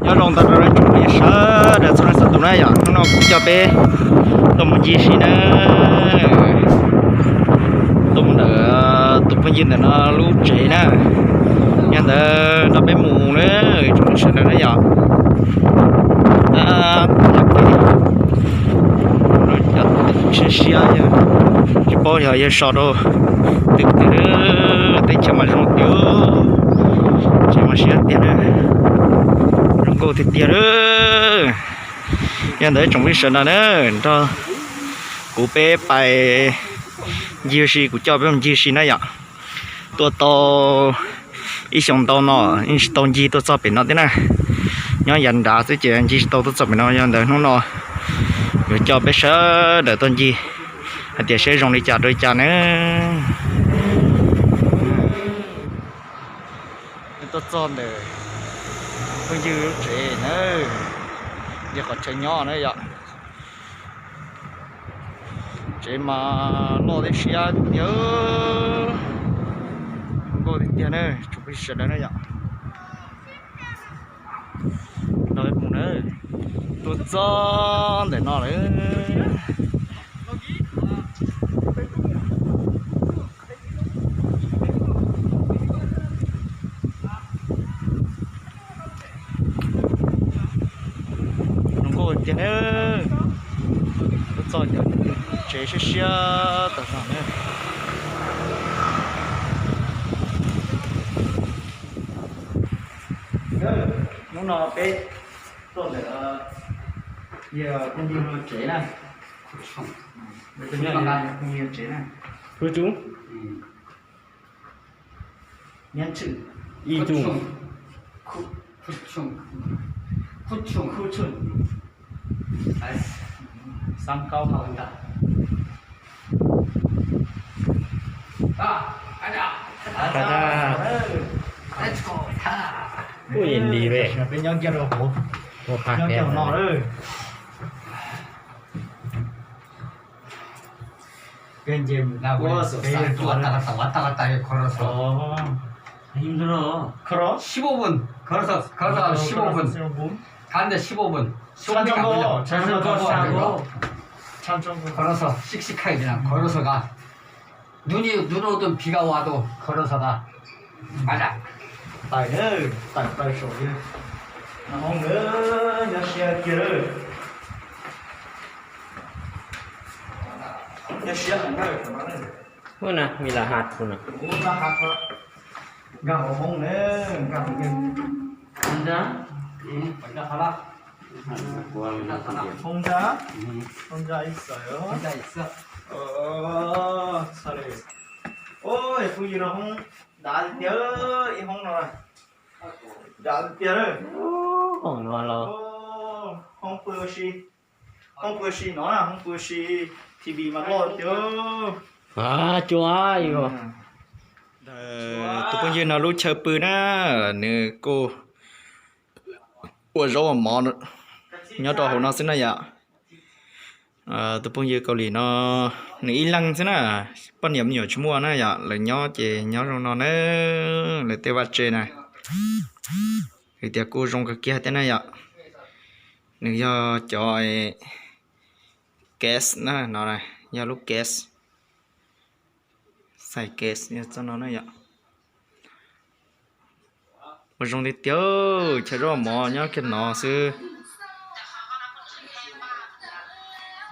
nhớ rong ta rồi chuẩn bị sớ để cho nó sắp tụi nó vậy nó cũng cho bé tụi mình gì xí nữa tụi mình đỡ tụi mình gì nó lú chế nè nhưng đỡ nó bé mù nữa chúng nó sẽ nó vậy rồi cho tụi xí nha chỉ bao giờ giờ sợ đâu từ từ tới chậm mà không tiêu chỉ mà xí tiền nữa cô thì tiền nữa hiện tại trong cái sân này nữa cho cụ bé bài nhiều gì cụ cho bé làm nhiều gì này vậy tôi to ít xong to nó ít to gì tôi cho bé nó thế này nhớ dành đã tới chuyện gì tôi cho bé nó hiện tại nó rồi cho bé sớ để tôi gì hay tiền sẽ dùng đi trả đôi trả nữa tôi cho để bây giờ trẻ nữa giờ còn trẻ nhỏ nữa vậy trẻ mà lo để xe nhớ có đi tiền nữa chuẩn bị xe nữa vậy nói cùng nữa tôi cho để nó nữa tiền nữa cho nhiều chế xe xe tao sao nữa nó nó bé tôi để giờ con đi nó chế này bây giờ con đi chế này phu chú nhân chữ y chú 쿠충 쌍꺼 나온다 가자 렛츠고 타 뿌인디 왜 bên nhân kia rồi bố 뭐 nhân kia 밖에 nó rồi bên dìm là 왔다 갔다 걸어서 힘들어. 걸어 15분 걸어서 15분 가는데 15분 참좀 걸어서 씩씩하게 그냥 걸어서 가. 눈 오든 비가 와도 걸어서 가. 가자. tại nữa tại sổ kia không nữa nhà xe kia rồi nhà xe hàng này của nó này 뭐 나 미라 핫구나 cũng là hạt đó gạo không nữa gạo kia 앉아. 먼저 가봐. 혼자 있어요 혼자 있어. 잘해 ôi vui nó không đã nhớ im không rồi đã nhớ rồi 어 놀러 không vừa xì nó là không vừa xì thì bị mà lo chứ 아 좋아 이거 tụi con nó lúc chơi bự na nè cô ủa rồi mà món nhớ đồ nó xin này ạ tụi con cầu lì nó nghĩ lăng thế nào quan niệm nhiều chúng mua nó dạ là nhớ chè nhớ rồi nó nữa là tiêu bát chè này thì tiag cô trong cái kia thế này ạ nếu do cho gas nè nó này do lúc gas xài gas như cho nó này ạ một trong thì tiêu chơi rồi mò nhớ cái nó xưa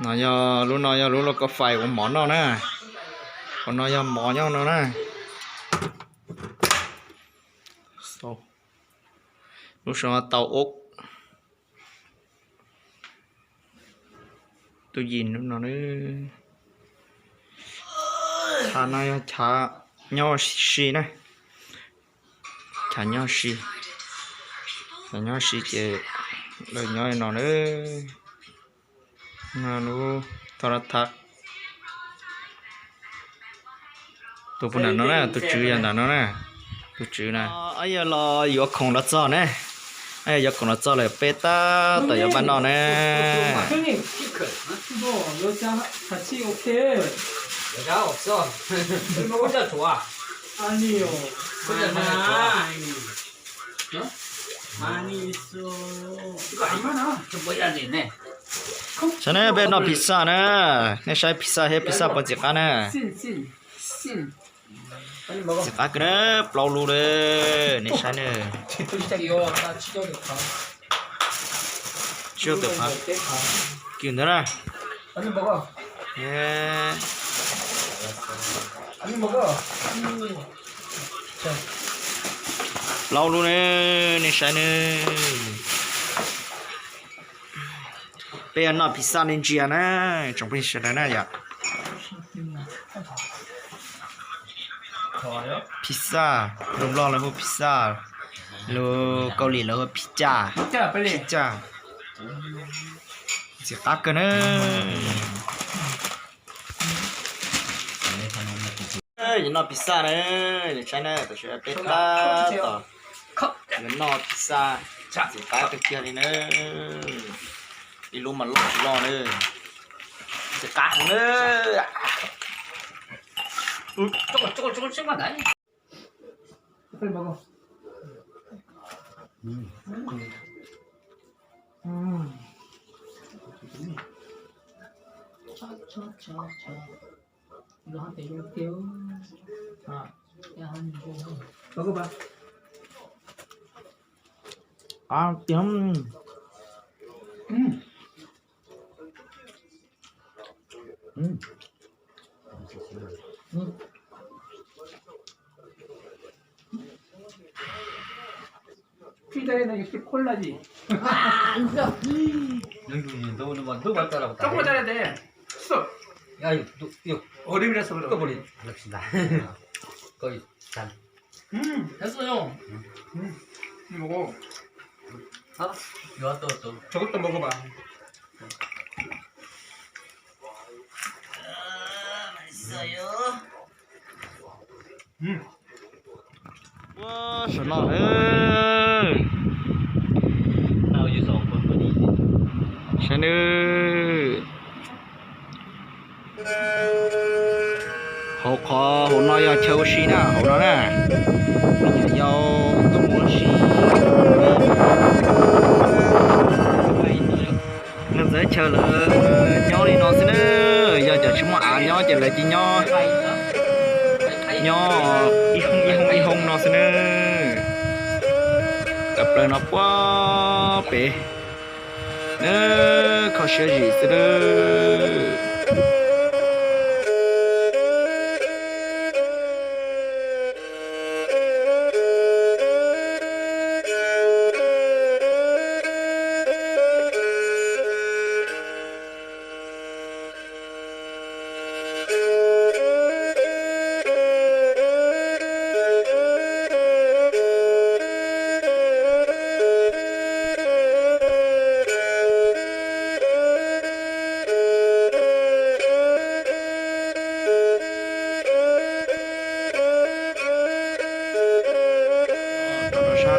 nó giờ lúc nó có phải của món đó nè còn nó giờ mỏ nhau nó nè lúc sau tàu ốc tôi nhìn nó nữa thà này thà nhau xì này thà nhau xì chị rồi nhau nó nữa nó thora thắt tôi muốn nó nè tôi chữ nó nè tôi chữ nè ấy giờ là giờ không nó cho nè ấy giờ không nó cho là beta tới giờ bán nó nè 형님 이거 여자 같이 오케이 여자 없어. 이거 혼자 좋아. 아니요 혼자 좋아. 많이 있어요 이거 얼마나? 저 뭐야 되네. 저는 배너 비싸네. 내 샤이 비싸해 비싸 버지 가네. 씬. 빨리 먹어. 지가 그래 블라우루래 내 샤이는 귀여워. 나 치워야겠다. 지옥도 봐. 먹게 가. 기운들아. 빨리 먹어. 예. 빨리 먹어. 자, 블라우루네 내 샤이는. bây nó pizza nên chia nè trong bên sẽ này ya 좋아요. pizza lúc lo là hộp pizza lúc Cao Lì là hộp pizza 자, 빨리. pizza sẽ tắt cái nữa nó pizza này để trái này tôi sẽ pizza tỏ nó pizza sẽ tắt cái kia đi nữa đi luôn mà lo nữa sẽ cắt nữa 조금씩만 나니. 빨리 먹어. 너한테 이럴게요. 자, 한 번. 먹어봐. à tiếng 피자에는 이렇게 콜라지. 영준이 너는 뭐 누가 따라 조금만 잘해야 돼. 스톱. 야, 이거 얼음이라서 그래. 꺼버리. 그럽시다. 거의 단. 됐어요. 먹어. 아, 이거 또. 저것도 먹어봐. 와 신나네 Tao với sổ con có đi. 신을 hậu khó hậu nói là châu xí nè hậu nói nè bây giờ yêu có muốn xí nó dễ chờ là nhau đi nó xin nữa giờ chờ chúng mà nhau chờ lại chỉ nhau nhau y hông nó xin nữa gặp lại nó quá bể nữa khó chơi gì xin nữa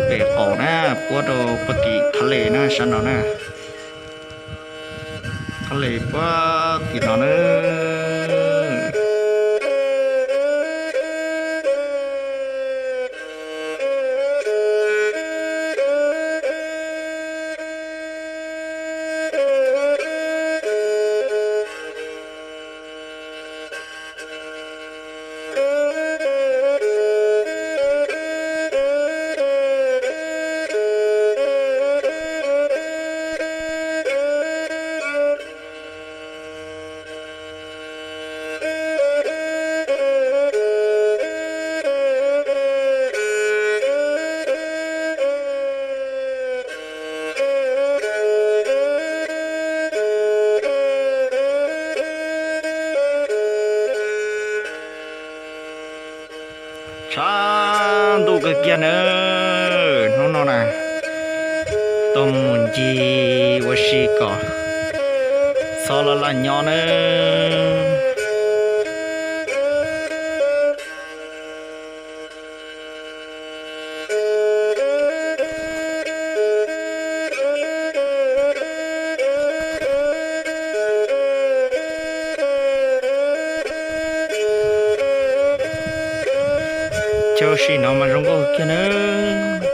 bể cổ nè, bữa đồ bất kỳ thằng lệ nè, sẵn đó nè, thằng lệ quá kỳ đó nữa. Chán đồ cái kia nữa nó nè tôm muốn gì và xì cỏ sau là nhỏ nữa cho xí nó mà rong có kia nữa